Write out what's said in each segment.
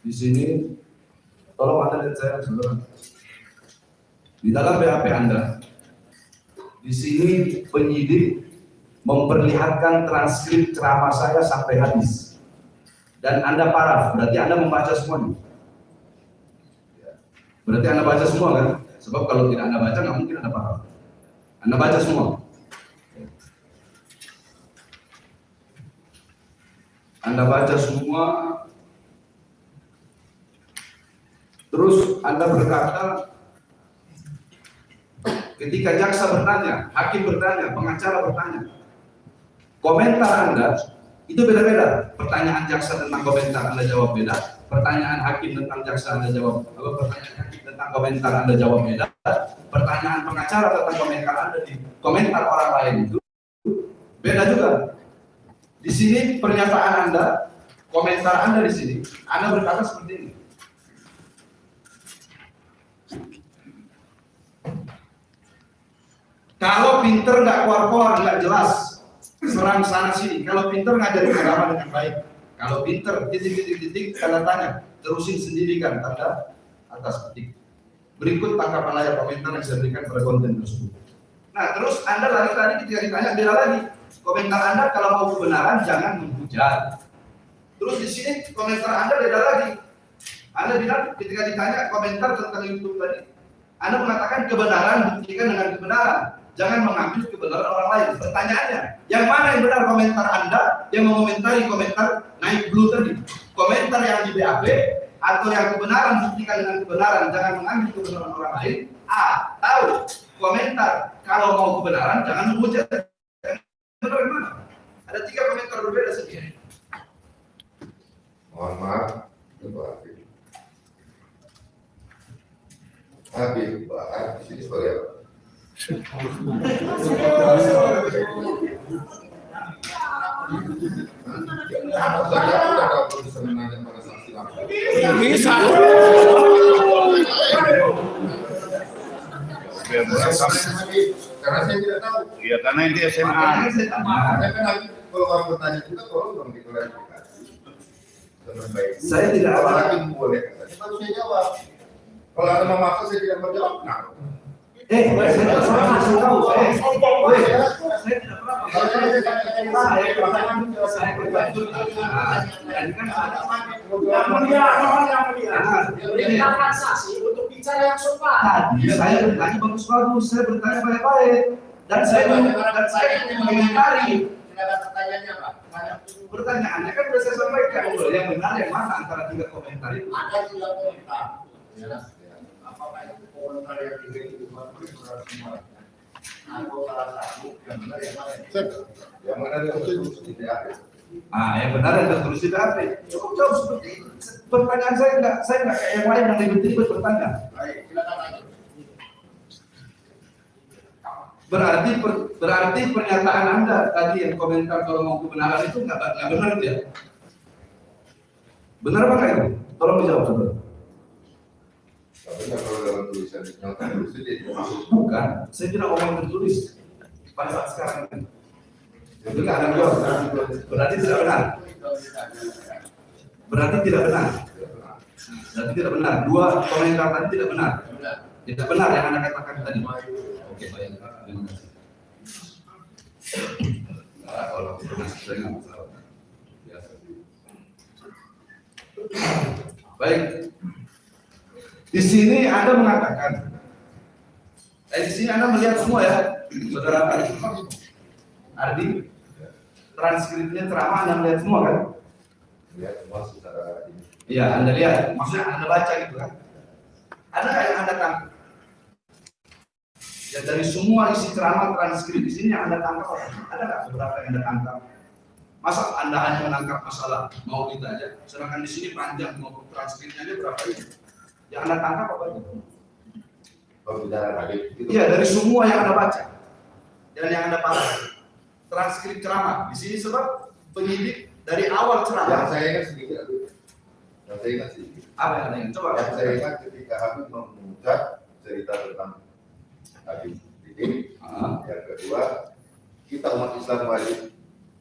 Di sini, tolong Anda lihat saya, saudara. Di dalam BAP Anda, di sini penyidik memperlihatkan transkrip ceramah saya sampai habis. Dan Anda paraf, berarti Anda membaca semuanya. Berarti Anda baca semua kan? Sebab kalau tidak Anda baca, nggak mungkin Anda paraf. Anda baca semua. Anda baca semua. Terus Anda berkata, ketika jaksa bertanya, hakim bertanya, pengacara bertanya, komentar Anda itu beda-beda. Pertanyaan jaksa tentang komentar Anda jawab beda. Pertanyaan hakim tentang jaksa Anda jawab, pertanyaan hakim tentang komentar Anda jawab beda. Pertanyaan pengacara tentang komentar Anda di komentar orang lain itu beda juga. Di sini pernyataan Anda, komentar Anda di sini, Anda berkata seperti ini. Kalau pinter nggak keluar-keluar, nggak jelas, serang sana sini. Kalau pinter ngajarin agama dengan baik. Kalau pinter, titik, tanda tanya, terusin sendiri kan, tanda atas petik. Berikut tanggapan layar komentar yang saya berikan pada konten tersebut. Nah, terus Anda lari tadi ketika ditanya, beda lagi. Komentar Anda kalau mau kebenaran jangan menghujat. Terus di sini komentar Anda beda lagi. Anda bilang ketika ditanya komentar tentang YouTube tadi, Anda mengatakan kebenaran buktikan dengan kebenaran. Jangan mengambil kebenaran orang lain. Pertanyaannya, yang mana yang benar komentar Anda yang mengomentari komentar naik blue tadi? Komentar yang di BAP atau yang kebenaran buktikan dengan kebenaran, jangan mengambil kebenaran orang lain. Atau komentar kalau mau kebenaran jangan menghujat. Benar mana? Ada 3 komentar berbeda sendiri. Mohon maaf, Pak Habib Bahar di sini sebagai apa? Bisa. Karena saya tidak tahu. Iya, karena ini SMA. Kalau orang bertanya juga, tolong dong diklarifikasi. Saya tidak lagi boleh. Tapi saya jawab. Kalau ada memaksa saya tidak menjawab. Nah. Saya tidak pernah kasih tahu. Saya tidak pernah. Saya berbantu. Dan kan Perintahkan saksi untuk bicara yang sopan. Tadi saya bertanya bagus-bagus. Saya bertanya baik-baik. Dan saya mengomentari. Pertanyaannya apa? Pertanyaannya kan sudah saya sampaikan. Yang benar yang mana antara 3 komentar itu? Ada 3 komentar. Apakah itu komentar yang itu atau salah satu yang benar yang mana? Yang mana dia tertulis di BAP? Yang benar yang tertulis di BAP. Cukup jauh seperti itu. Pertanyaan saya nggak kayak yang lain yang ribet-ribet bertanya. Baik, silakan lanjut. Berarti pernyataan Anda tadi yang komentar kalau mau kebenaran itu nggak benar ya? Benar apa nggak itu? Tolong dijawab saudara. Benar kalau dalam tulisan Bukan, saya tidak ngomong tertulis pada saat sekarang ini. Itu nggak ada jawab. Berarti tidak benar. Berarti tidak benar. Berarti tidak benar. 2 komentar tadi tidak benar. Tidak benar yang Anda katakan tadi. Oke, baik. Terima kasih. Kalau saya nggak masalah. Biasa. Baik. Di sini Anda mengatakan, di sini Anda melihat semua ya, saudara Ardi, transkripnya ceramah Anda melihat semua kan? Lihat semua secara ini. Iya, Anda lihat, maksudnya Anda baca gitu kan? Ada nggak yang Anda tangkap? Ya dari semua isi ceramah transkrip di sini yang Anda tangkap, ada nggak beberapa yang Anda tangkap? Masa Anda hanya menangkap masalah mau kita aja, sedangkan di sini panjang mau transkripnya aja berapa ini? Yang Anda tangkap apa itu? Pembicaraan Habib. Iya, dari semua yang Anda baca dan yang Anda paham. Transkrip ceramah di sini sebab penyidik dari awal Yang ceramah. saya ingat sedikit, yang saya ingat sedikit. Apa yang Anda ingat? Coba. Yang saya ingat ketika Habib mengucap cerita tentang Habib Rizik. Yang kedua, kita umat Islam wajib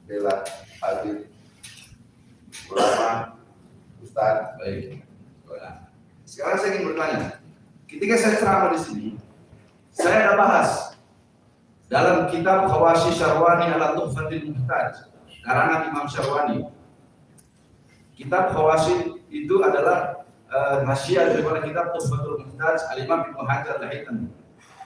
bela Habib, ulama, ustaz. Baik. Sekarang saya ingin bertanya, ketika saya ceramah di sini, saya ada bahas dalam kitab Khawashi Syarwani ala Tuhfatil Muhtaj, karangan Imam Syarwani. Kitab Khawashi itu adalah hasyiah daripada kitab Tuhfatul Muhtaj Al-Imam Ibnu Hajar Al-Haytami.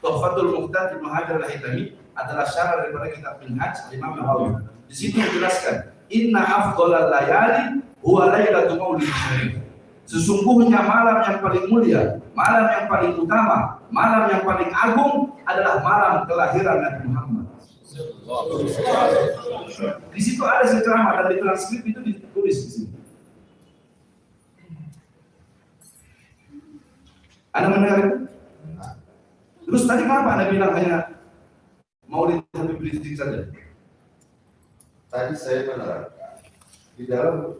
Tuhfatul Muhtaj Ibnu Hajar Al-Haytami adalah syarah daripada kitab Minhaj Imam Nawawi. Di situ menjelaskan, inna afdhalal layali huwa lailatul maulid syarif. Sesungguhnya malam yang paling mulia, malam yang paling utama, malam yang paling agung adalah malam kelahiran Nabi Muhammad. Di situ ada ceramah dan di transkrip itu ditulis di sini. Anda mendengar itu? Terus tadi kenapa Anda bilang hanya Maulid Habib Rizik saja? Tadi saya menerangkan di dalam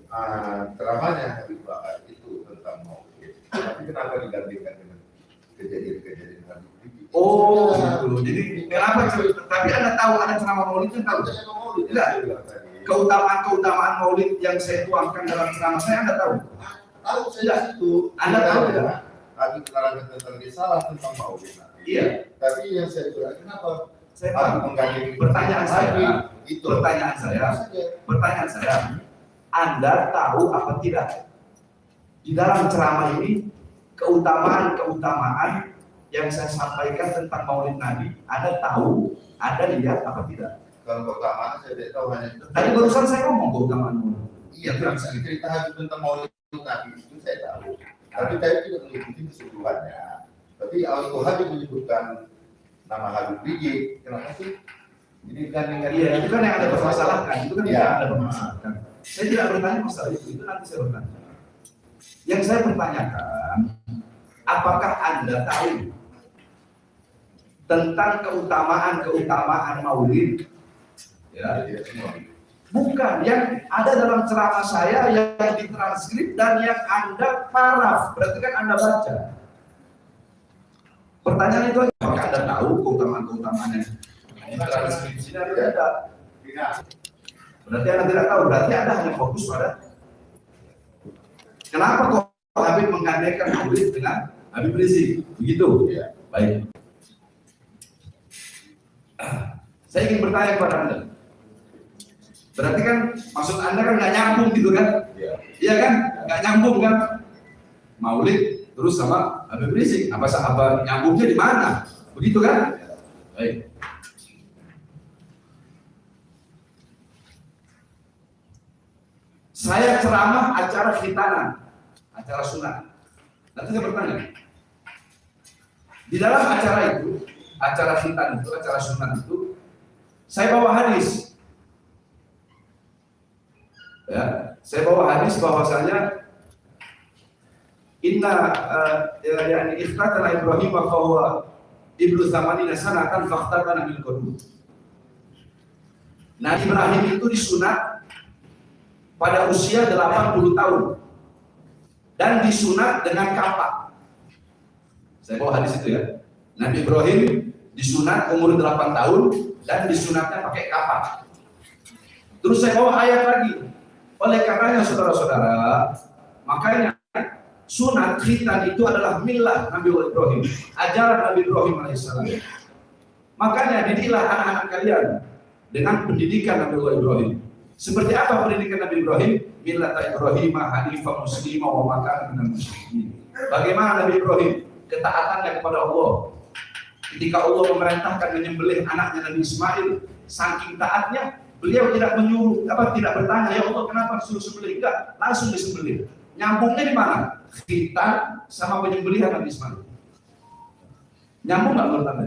ceramahnya Habib Bakar itu tentang Maulid, tapi kenapa digantikan dengan kejadian-kejadian Habib Rizik? Oh, jadi kenapa? Tapi Anda tahu ada ceramah Maulid kan tahu? Tidak. Keutamaan Maulid yang saya tuangkan dalam ceramah saya Anda tahu? Tahu saya itu. Anda tahu tidak? Habib menerangkan tentang risalah tentang Maulid. Iya. Tapi yang saya bilang kenapa? Saya tahu. Pertanyaan saya, Anda tahu apa tidak? Di dalam ceramah ini keutamaan yang saya sampaikan tentang Maulid Nabi, Anda tahu, Anda lihat apa tidak? Kalau keutamaan saya tidak tahu hanya. Tadi barusan saya ngomong keutamaan Maulid. Iya, cerita Habib tentang Maulid Nabi itu saya tahu. Tapi saya tidak mengikuti keseluruhannya. Tapi kalau Habib menyebutkan nama Habib Rizik, kenapa sih? Ini kan iya, itu kan yang Anda permasalahkan. Itu kan yang Anda permasalahkan. Saya tidak bertanya masalah itu nanti saya bertanya. Yang saya pertanyakan, apakah Anda tahu tentang keutamaan Maulid? Ya, bukan yang ada dalam ceramah saya yang ditranskrip dan yang Anda paraf, berarti kan Anda baca. Pertanyaan itu apakah Anda tahu keutamaan-keutamaannya? Transkripsi ada. Berarti Anda tidak tahu, berarti Anda hanya fokus pada kenapa kok Habib menggandakan Maulid dengan Habib Rizik? Begitu? Ya. Baik. Saya ingin bertanya kepada Anda. Berarti kan maksud Anda kan nggak nyambung gitu kan? Iya kan? Nggak nyambung kan? Maulid terus sama Habib Rizik. Apa nyambungnya di mana? Begitu kan? Baik. Saya ceramah acara khitanan, acara sunat. Nanti saya bertanya. Di dalam acara itu, acara khitan itu, acara sunat itu, saya bawa hadis. Ya, saya bawa hadis bahwasanya inna yani iftatana Ibrahim wa huwa ibnu zamanina sanatan faqtatana bil qudud. Nabi Ibrahim itu disunat pada usia 80 tahun dan disunat dengan kapak. Saya bawa hadis itu ya. Nabi Ibrahim disunat umur 8 tahun dan disunatnya pakai kapak. Terus saya bawa ayat lagi. Oleh karenanya saudara-saudara, makanya sunat khitan itu adalah milah Nabi Ibrahim, ajaran Nabi Ibrahim alaihissalam. Makanya didiklah anak-anak kalian dengan pendidikan Nabi Ibrahim. Seperti apa pendidikan Nabi Ibrahim? Millata Ibrahim hanifan muslimah wa ma kana minal musyrikin. Bagaimana Nabi Ibrahim ketaatannya kepada Allah? Ketika Allah memerintahkan menyembelih anaknya Nabi Ismail, saking taatnya beliau tidak menyuruh, tidak bertanya, ya Allah kenapa suruh sembelih? Enggak, langsung disembelih. Nyambungnya di mana? Khitan sama penyembelihan Nabi Ismail. Nyambung nggak menurut Anda?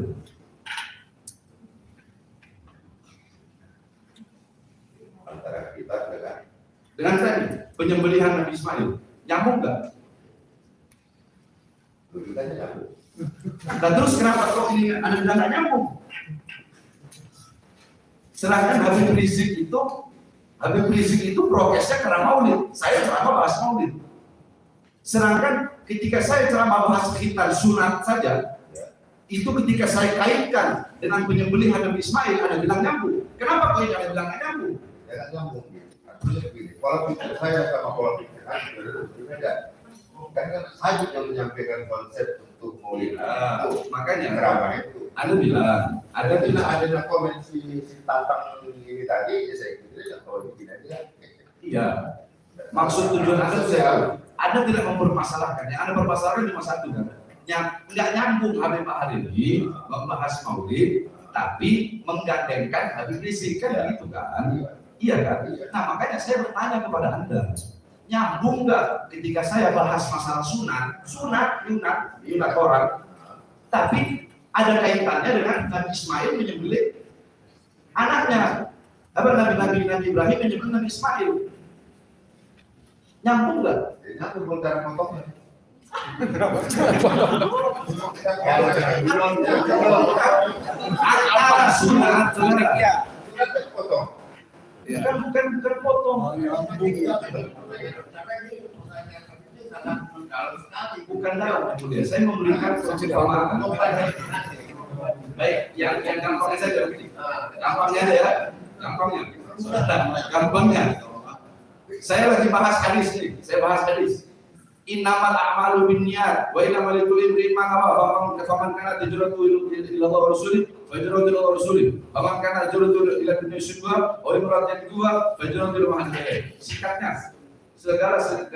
Antara kita dengan tadi penyembelihan Nabi Ismail, nyambung nggak? Logikanya nyambung. Dan terus kenapa kok ini Anda bilang nggak nyambung? Sedangkan Habib Rizik itu prokesnya karena Maulid. Saya ceramah bahas Maulid. Sedangkan ketika saya ceramah bahas khitan sunat saja, itu ketika saya kaitkan dengan penyembelihan Nabi Ismail, Anda bilang nyambung. Kenapa kok ini Anda bilang nggak nyambung? Ya nggak nyambung. Artinya begini, pola pikir saya sama pola pikir Anda berbeda. kan Habib yang menyampaikan konsep untuk maulid. Makanya Ceramah itu. Anda bilang, Ada komen si Tatang ini tadi, ya saya kira kalau begini aja. iya. Maksud tujuan Anda saya tahu. Anda tidak mempermasalahkan. Yang Anda permasalahkan cuma satu kan. Yang nggak nyambung Habib Bahari membahas maulid, tapi menggandengkan Habib Rizik kan begitu kan? Iya kan? Nah makanya saya bertanya kepada Anda, nyambung nggak ketika saya bahas masalah yunat orang, tapi ada kaitannya dengan Nabi Ismail menyembelih anaknya, apa Nabi Ibrahim menyembelih Nabi Ismail, nyambung nggak? Nyambung bongkar potongnya. Antara sunat, Potong. bukan potong, bukan dalam. Kemudian saya memberikan perumpamaan. Baik, yang gampangnya saja, gampangnya ya, gampangnya. Saya lagi bahas hadis nih, Innamal a'malu binniyat wa innamal likulli imrin ma nawa faman kana hijratuhu ila Allah wa rasulih wa hijratuhu ila rasulih faman kana hijratuhu ila dunya syubha wa imra'atin kedua wa hijratuhu ila ma hadaih. Singkatnya,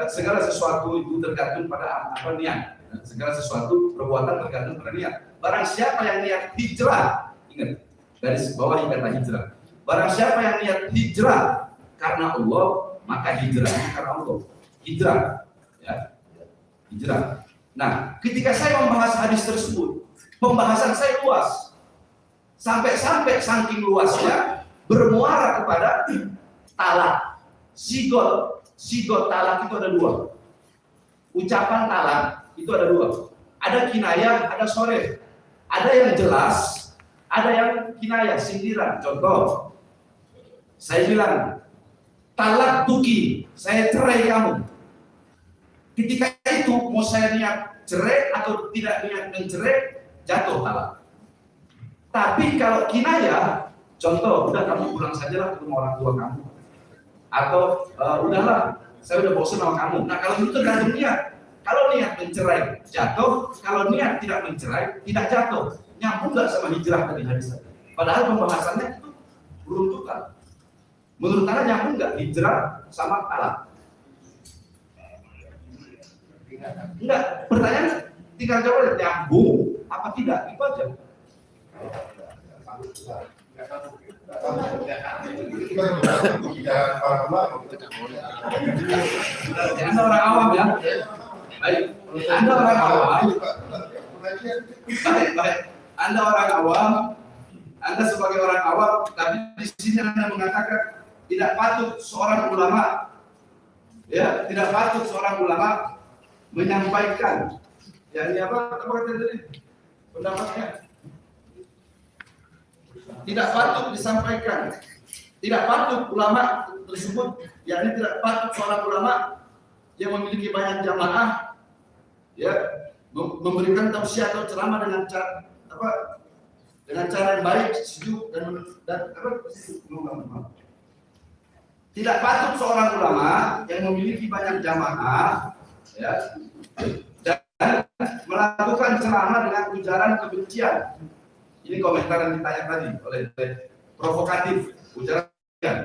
segala sesuatu itu tergantung pada apa niat. Segala sesuatu perbuatan tergantung pada niat. Barang siapa yang niat hijrah, ingat garis bawah kata hijrah. Barang siapa yang niat hijrah karena Allah, maka hijrahnya karena Allah. Hijrah, ya. Hijrah. Nah, ketika saya membahas hadis tersebut, pembahasan saya luas. Sampai saking luasnya bermuara kepada talak. Sigot talak itu ada dua. Ucapan talak itu ada dua. Ada kinayah, ada soreh. Ada yang jelas, ada yang kinayah, sindiran. Contoh, saya bilang, talak tuki, saya cerai kamu. Ketika itu mau saya niat cerai atau tidak niat mencerai, jatuh talak. Tapi kalau kinayah, contoh, udah kamu pulang sajalah ketemu orang tua kamu, atau udahlah, saya udah bosan sama kamu. Nah kalau itu tergantung niat. Kalau niat mencerai jatuh, kalau niat tidak mencerai tidak jatuh. Nyambung nggak sama hijrah tadi hadis tadi? Padahal pembahasannya itu beruntukan. Menurut Anda nyambung nggak hijrah sama talak? Enggak, pertanyaan tinggal jawab nyambung apa tidak, itu aja. Anda orang awam ya. Baik, Anda orang awam. Baik. Anda orang awam. Anda sebagai orang awam, tapi di sini Anda mengatakan tidak patut seorang ulama, ya, tidak patut seorang ulama menyampaikan, ya ini apa kata tadi pendapatnya, tidak patut disampaikan, tidak patut ulama tersebut, yakni tidak patut seorang ulama yang memiliki banyak jamaah, ya, memberikan tausiah atau ceramah dengan cara apa, dengan cara yang baik, sejuk dan apa, tidak patut seorang ulama yang memiliki banyak jamaah, ya, dan melakukan ceramah dengan ujaran kebencian. Ini komentar yang ditanya tadi oleh provokatif, ujaran kebencian.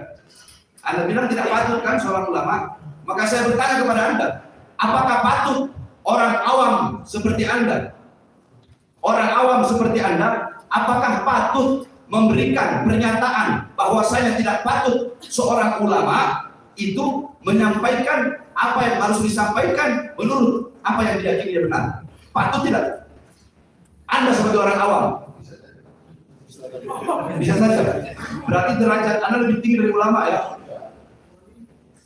Anda bilang tidak patut kan seorang ulama? Maka saya bertanya kepada Anda, apakah patut orang awam seperti Anda? Orang awam seperti Anda, apakah patut memberikan pernyataan bahwasanya tidak patut seorang ulama itu menyampaikan apa yang harus disampaikan menurut apa yang diyakini benar? Patut tidak? Anda sebagai orang awam bisa saja. Berarti derajat Anda lebih tinggi dari ulama ya?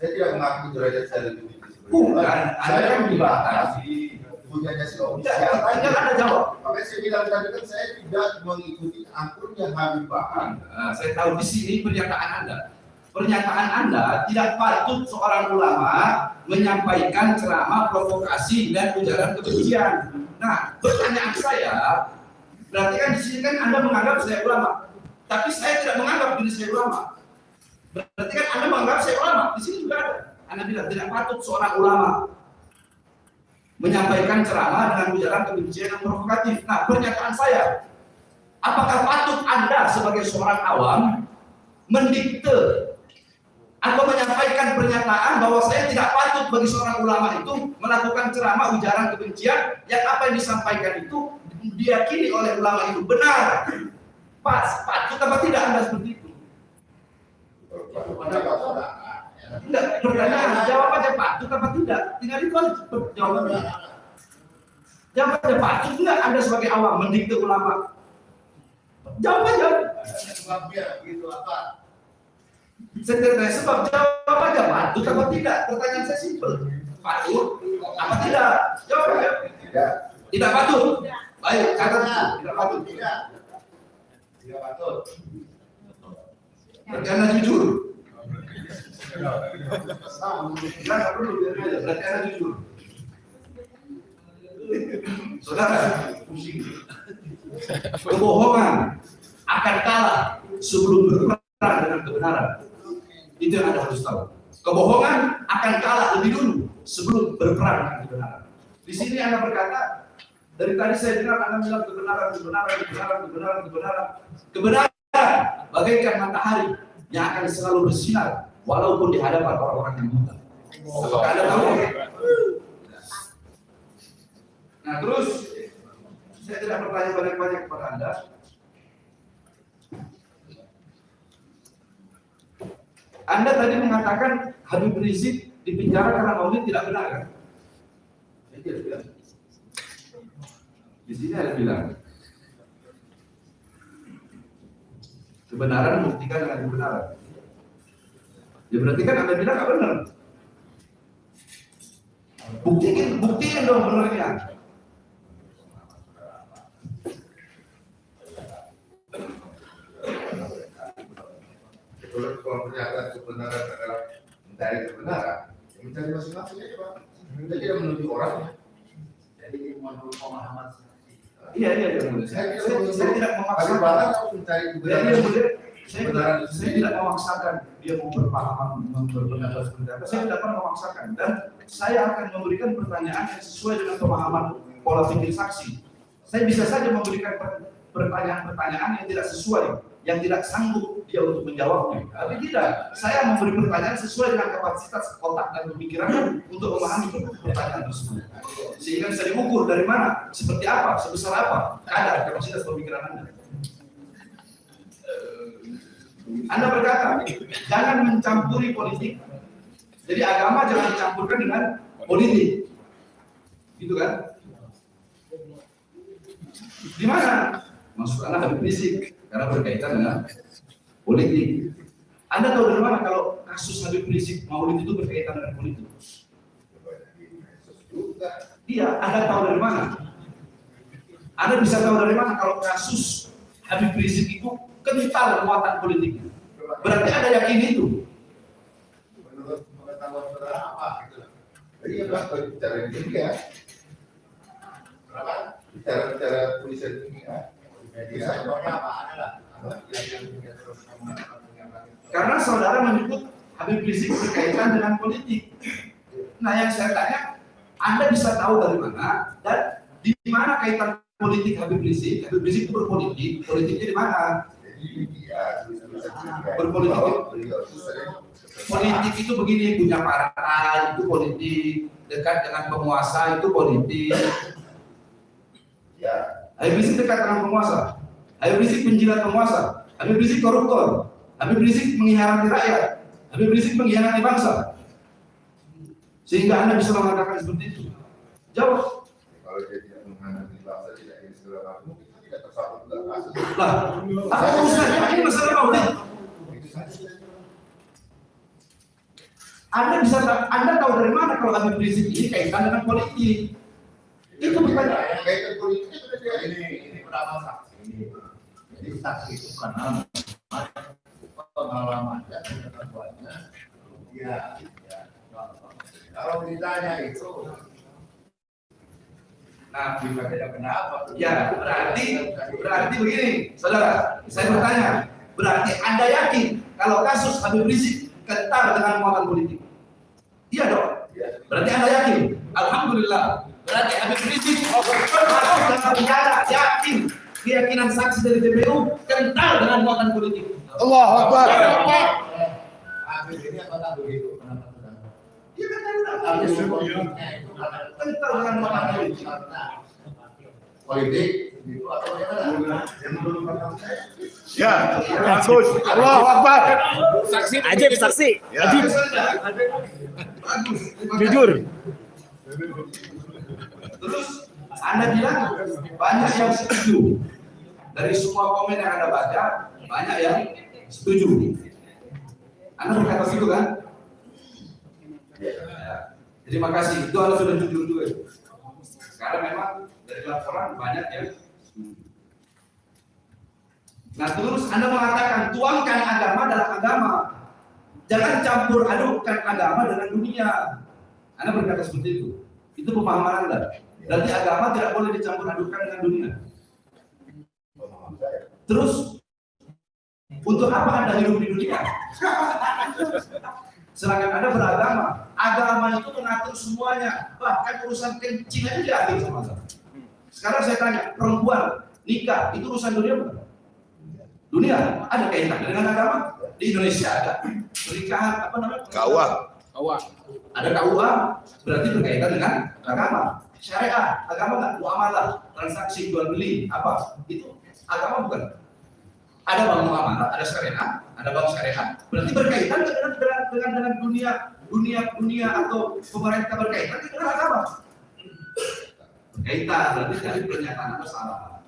Saya tidak mengaku derajat saya lebih tinggi. Bukan, Anda kan dibatasi. Punyanya si Om. Tidak, Anda jawab. Makanya saya bilang tadi kan saya tidak mengikuti akun yang Habib Bahar. Saya tahu di sini pernyataan Anda. Pernyataan Anda tidak patut seorang ulama menyampaikan ceramah provokasi dan ujaran kebencian. Nah, pertanyaan saya, berarti kan di sini kan Anda menganggap saya ulama, tapi saya tidak menganggap diri saya ulama. Berarti kan Anda menganggap saya ulama. Di sini juga ada. Anda bilang tidak patut seorang ulama menyampaikan ceramah dengan ujaran kebencian yang provokatif. Nah, pernyataan saya, apakah patut Anda sebagai seorang awam mendikte atau menyampaikan pernyataan bahwa saya tidak patut bagi seorang ulama itu melakukan ceramah ujaran kebencian yang apa yang disampaikan itu diyakini oleh ulama itu benar? Patut apa tidak Anda seperti itu? Enggak, pertanyaan, jawab aja patut apa tidak? Tinggal itu aja jawabannya. Jawab aja patut enggak Anda sebagai awam mendikte ulama? Jawab aja. Sebabnya begitu apa? Saya tidak tanya sebab, jawab aja patut apa tidak? Pertanyaan saya simpel. Patut apa tidak? Jawab aja. Tidak patut. Baik, catat itu. Tidak patut. Tidak patut. Berarti Anda jujur. Enggak perlu biar aja. Berarti Anda jujur. Saudara, pusing. Kebohongan akan kalah sebelum berperang dengan kebenaran. Itu yang Anda harus tahu. Kebohongan akan kalah lebih dulu sebelum berperang dengan kebenaran. Di sini Anda berkata, dari tadi saya dengar Anda bilang kebenaran bagaikan matahari yang akan selalu bersinar walaupun di hadapan orang-orang yang buta. Apakah Anda tahu? Nah, terus saya tidak bertanya banyak-banyak kepada Anda. Anda tadi mengatakan Habib Rizik dipenjara karena maulid tidak benar kan? Saya tidak bilang. Di sini ada bilang kebenaran membuktikan dengan kebenaran. Ya berarti kan Anda bilang nggak benar. Buktikan dong benarnya. Kalau pernyataan kebenaran adalah mencari kebenaran, mencari masing-masing aja Pak. Kita tidak menuju orangnya. Jadi menurut pemahaman Iya. Saya tidak memaksakan. Harus mencari kebenaran. Saya tidak memaksakan dia mau berpendapat seperti apa. Saya tidak pernah memaksakan dan saya akan memberikan pertanyaan yang sesuai dengan pemahaman pola pikir saksi. Saya bisa saja memberikan pertanyaan-pertanyaan yang tidak sesuai, yang tidak sanggup dia untuk menjawabnya. Tapi tidak, saya memberi pertanyaan sesuai dengan kapasitas otak dan pemikiran untuk memahami pertanyaan tersebut. Sehingga bisa diukur dari mana, seperti apa, sebesar apa kadar kapasitas pemikiran Anda. Anda berkata, jangan mencampuri politik. Jadi agama jangan dicampurkan dengan politik. Gitu kan? Di mana? Maksud Anda Habib Rizik karena berkaitan dengan politik. Anda tahu dari mana kalau kasus Habib Rizik maulid itu berkaitan dengan politik? Iya, Anda tahu dari mana? Anda bisa tahu dari mana kalau kasus Habib Rizik itu kental muatan politiknya? Berarti Anda yakin itu? menurut pengetahuan saudara apa gitu? Iya Pak, bicara ini ya. Berapa? Bicara tulisan ini ya. Media contohnya apa? Ada lah. Karena saudara menyebut Habib Rizik berkaitan dengan politik. Nah, yang saya tanya, Anda bisa tahu dari mana dan di mana kaitan politik Habib Rizik? Habib Rizik itu berpolitik, politiknya di mana? Politik itu begini, punya partai itu politik, dekat dengan penguasa itu politik. Ya. Habib Rizik dekat dengan penguasa, Habib Rizik penjilat penguasa, Habib Rizik koruptor, Habib Rizik mengkhianati rakyat, Habib Rizik mengkhianati bangsa. Sehingga Anda bisa mengatakan seperti itu. Jawab. Kalau dia tidak mengkhianati bangsa, tidak ingin segala macam, kita tidak tersangkut dalam kasus. Lah, apa urusannya? Ini masalah maulid. Anda tahu dari mana kalau Habib Rizik ini kaitan dengan politik? Itu bukan kaitan politiknya sudah dia Ini pendapat saksi. Jadi saksi itu karena pengalaman dan pengetahuannya. Ya. Kalau ditanya itu, nah, juga tidak kenapa. ya berarti begini, saudara. Saya bertanya, berarti Anda yakin kalau kasus Habib Rizik kental dengan muatan politik? Iya dong. Berarti Anda yakin? Alhamdulillah. Berarti Habib Rizik masuk dalam penjara, yakin keyakinan saksi dari TPU kental dengan muatan politik. Allahu Akbar. Habib ini apakah begitu? Kenapa sudah? Dia kan kental dengan muatan politik. Politik itu atau bagaimana? Ya, bagus. Allahu Akbar. Ajib saksi. Ya. Bagus. Jujur. Terus Anda bilang banyak yang setuju. Dari semua komen yang Anda baca, banyak yang setuju. Anda berkata begitu kan? Ya. Terima kasih. Itu Anda sudah jujur juga. Sekarang memang dari laporan banyak yang setuju. Nah terus Anda mengatakan tuangkan agama dalam agama. Jangan campur adukkan agama dengan dunia. Anda berkata seperti itu. Itu pemahaman Anda. Berarti agama tidak boleh dicampur adukkan dengan dunia. Terus untuk apa Anda hidup di dunia? Sedangkan Anda beragama. Agama itu mengatur semuanya. Bahkan urusan kencing aja diatur sama Anda. Sekarang saya tanya, perempuan nikah itu urusan dunia bukan? Dunia ada kaitan dengan agama? Di Indonesia ada pernikahan apa namanya? KUA. Ada KUA berarti berkaitan dengan agama. Syariah, agama nggak? Muamalah, transaksi jual beli apa? Itu agama bukan? Ada bank muamalah, ada syariah, ada bank syariah. Berarti berkaitan dengan dunia atau pemerintah berkaitan dengan agama. Berkaitan, berarti dari pernyataan Anda salah.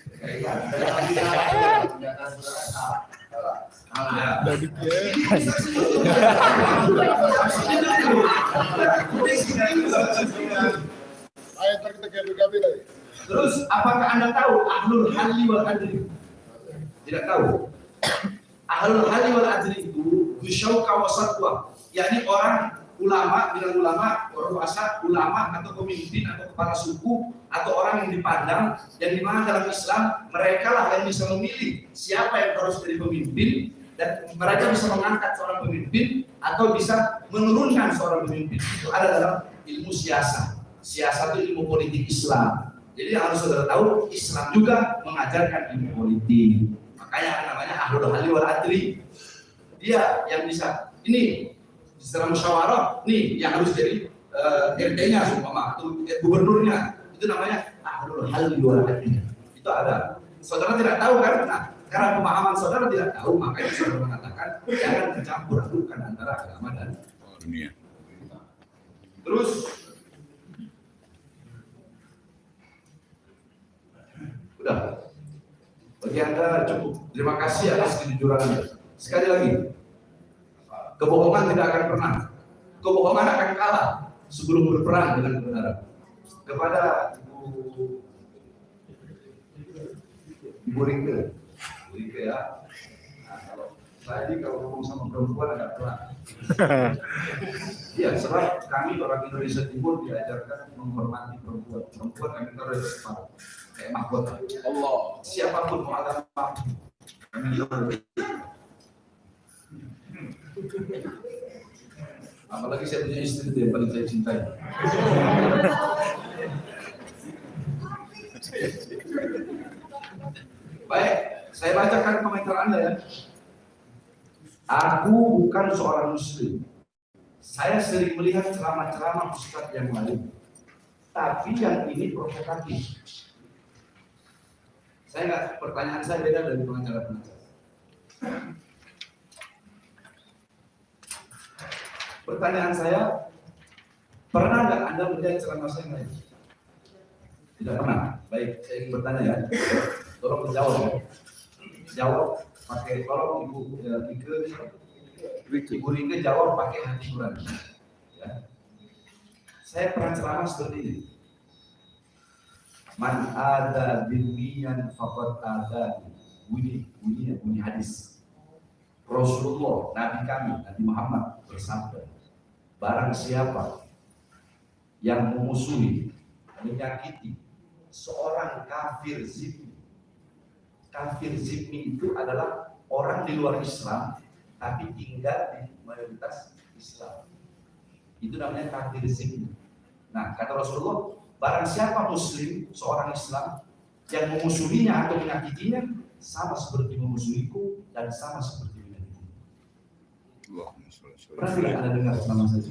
Berkaitan. Terus apakah Anda tahu ahlul halli wal adli? Tidak tahu. Ahlul halli wal adli itu bisyauka wasatwa, yakni orang ulama dengan ulama, orang puasa, ulama atau pemimpin atau kepala suku atau orang yang dipandang yang dimana dalam Islam mereka lah yang bisa memilih siapa yang harus jadi pemimpin dan mereka bisa mengangkat seorang pemimpin atau bisa menurunkan seorang pemimpin. Itu ada dalam ilmu siasat. Siasat itu ilmu politik Islam. Jadi yang harus saudara tahu, Islam juga mengajarkan ilmu politik. Makanya namanya ahlul halli wal adli. Dia yang bisa ini secara musyawarah, nih yang harus jadi RT-nya seumpama atau gubernurnya. Itu namanya ahlul halli wal adli. Itu ada. Saudara tidak tahu kan? Nah, karena pemahaman saudara tidak tahu, makanya saudara mengatakan jangan mencampur adukan antara agama dan dunia. Terus udah, bagi Anda cukup. Terima kasih atas kejujuran Anda. Sekali lagi, kebohongan tidak akan pernah. Kebohongan akan kalah sebelum berperang dengan kebenaran. Kepada Ibu Ringke ya. Nah, kalau ngomong sama perempuan agak pelan. Iya, sebab kami orang Indonesia Timur diajarkan menghormati perempuan. Perempuan kami taruh di depan. Kayak mahkota. Allah. Siapapun mau agama. Apalagi saya punya istri itu yang paling saya cintai. Baik, saya bacakan komentar Anda ya. Aku bukan seorang muslim. Saya sering melihat ceramah-ceramah ustaz yang lain. Tapi yang ini provokatif. Pertanyaan saya beda dari pengacara-pengacara. Pertanyaan saya, pernah nggak Anda melihat ceramah saya lain? Tidak pernah. Baik, saya ingin bertanya ya. Tolong menjawab ya. Jawab pakai, tolong Ibu Ringke jawab pakai hati nurani. Ya. Saya pernah ceramah seperti ini. Man ada bimbingan faqad ada bunyi hadis. Rasulullah, Nabi kami, Nabi Muhammad bersabda, barang siapa yang memusuhi, menyakiti seorang kafir zimmi. Kafir zimmi itu adalah orang di luar Islam tapi tinggal di mayoritas Islam. Itu namanya kafir zimmi. Nah, kata Rasulullah, barang siapa Muslim, seorang Islam yang memusuhinya atau menyakitinya, sama seperti memusuhiku dan sama seperti menyakitinya. Pernah tidak Anda dengar sama saja?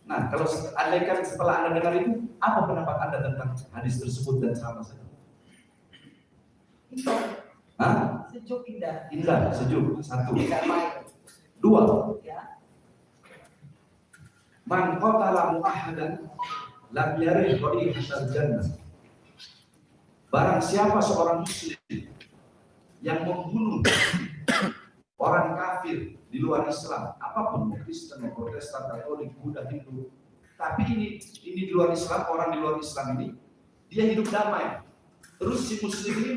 Nah, kalau andaikan setelah Anda dengar itu, apa pendapat Anda tentang hadis tersebut dan sama saja? Hah? Sejuk indah. Indah, sejuk. Satu. Damai. Dua. Ya. Man qatala mu'ahadan lam yarih ra'ihatal jannah. Barang siapa seorang muslim yang membunuh orang kafir di luar Islam, apapun, Kristen, Protestan, Katolik, Buddha, Hindu, tapi ini di luar Islam, orang di luar Islam ini dia hidup damai. Terus si muslim ini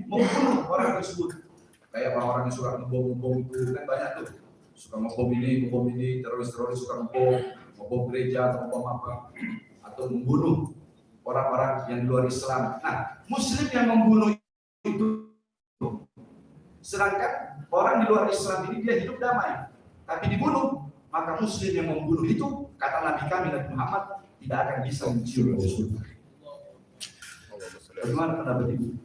membunuh orang tersebut. Kayak orang-orang yang suka ngebom itu kan banyak tuh. Suka ngebom ini, teroris suka ngebom gereja atau ngebom apa, atau membunuh orang-orang yang di luar Islam. Nah, muslim yang membunuh itu, sedangkan orang di luar Islam ini dia hidup damai, tapi dibunuh, maka muslim yang membunuh itu, kata Nabi kami Nabi Muhammad, tidak akan bisa mencium bau surga. Bagaimana pendapat ibu?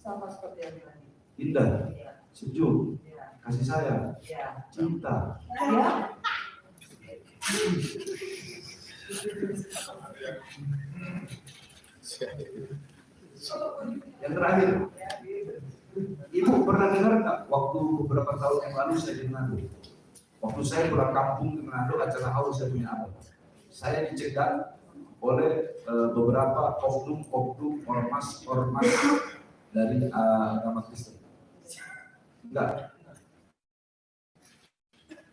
Sama seperti yang tadi. Indah, Ya. sejuk, Ya. kasih sayang, Ya. cinta. Ya. Yang terakhir, ibu pernah dengar nggak waktu beberapa tahun yang lalu saya di Manado? Waktu saya pulang kampung ke Manado, acara haul saya punya apa? Saya dicegat oleh beberapa oknum ormas dari agama Kristen. Enggak.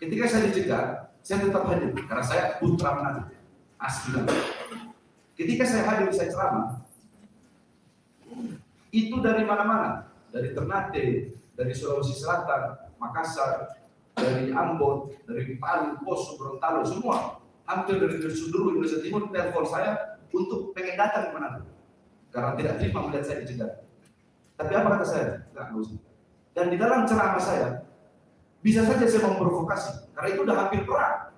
Ketika saya dicegat, saya tetap hadir karena saya putra Manado, asli. Ketika saya hadir, saya ceramah. Itu dari mana-mana, dari Ternate, dari Sulawesi Selatan, Makassar, dari Ambon, dari Palu, Poso, Gorontalo, semua hampir dari seluruh Indonesia Timur telepon saya untuk pengen datang ke Manado karena tidak terima melihat saya dicegat. Tapi apa kata saya? Tidak usah. Dan di dalam ceramah saya bisa saja saya memprovokasi karena itu udah hampir perang.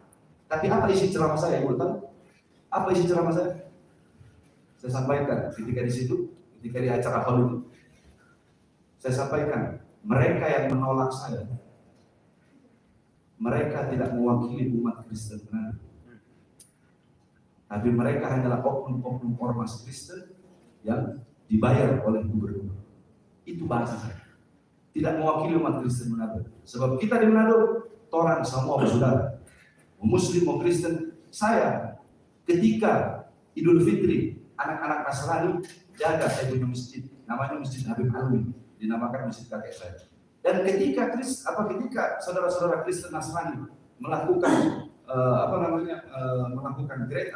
Tapi apa isi ceramah saya? Ibu tahu? Apa isi ceramah saya? Saya sampaikan ketika di situ, ketika di acara hall itu, saya sampaikan mereka yang menolak saya, mereka tidak mewakili umat Kristen Manado. Tapi mereka hanyalah oknum-oknum ormas Kristen yang dibayar oleh gubernur. Itu bahasa saya. Tidak mewakili umat Kristen Manado. Sebab kita di Manado, toran semua saudara. Muslim, mau Kristen. Saya ketika Idul Fitri, anak-anak Nasrani jaga saya punya masjid. Namanya Masjid Habib Alwi. Dinamakan masjid kakek saya. Dan ketika saudara-saudara Kristen Nasrani melakukan melakukan grade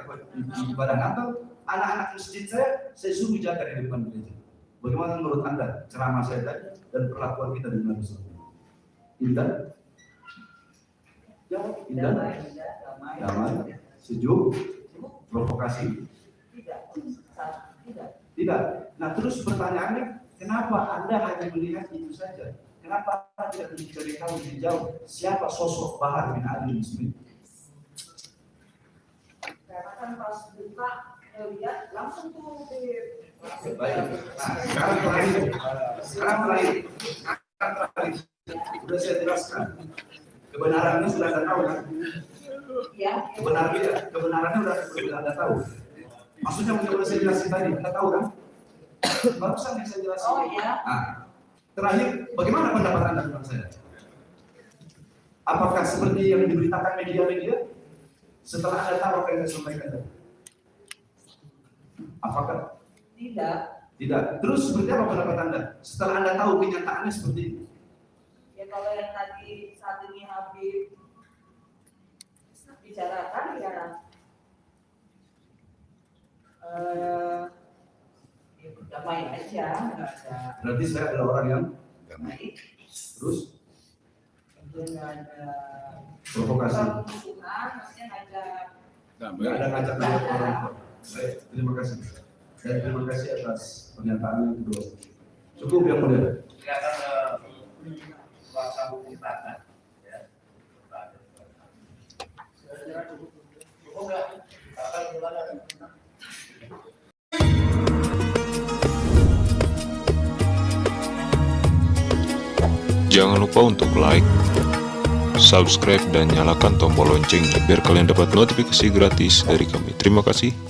ibadah Natal, anak-anak masjid saya suruh jaga di depan gereja. Bagaimana menurut Anda ceramah saya tadi dan perlakuan kita di Manado? Indah? Ya, indah. Damai, sejuk, provokasi? Tidak. Nah, terus pertanyaannya, kenapa Anda hanya melihat itu saja? Kenapa Anda tidak mencari tahu lebih jauh siapa sosok Bahar bin Ali Muslim? Karena kan pas buka lihat langsung tuh di Baik. Nah, sekarang terakhir. Sudah saya jelaskan. Kebenarannya sudah Anda tahu kan? ya. Kebenarannya sudah Anda tahu. Maksudnya sudah saya jelasin tadi, Anda tahu kan? Barusan yang saya jelasin. Oh ya. Nah, terakhir, bagaimana pendapat Anda tentang saya? Apakah seperti yang diberitakan media-media? Setelah Anda tahu apa yang saya sampaikan tadi? Apakah? Tidak. Terus seperti apa pendapat Anda? Setelah Anda tahu kenyataannya seperti itu? Ya kalau yang tadi saat ini Habib bicarakan ya damai aja, nggak ada. Berarti saya adalah orang yang Baik. terus Nggak ada provokasi. permusuhan, maksudnya Nggak ada ngajak-ngajak orang. Baik, terima kasih. Dan terima kasih atas pernyataannya itu. Cukup yang mulia. Kelihatan kuasa hukum kita, ya. Cukup nggak? Jangan lupa untuk like, subscribe, dan nyalakan tombol loncengnya biar kalian dapat notifikasi gratis dari kami. Terima kasih.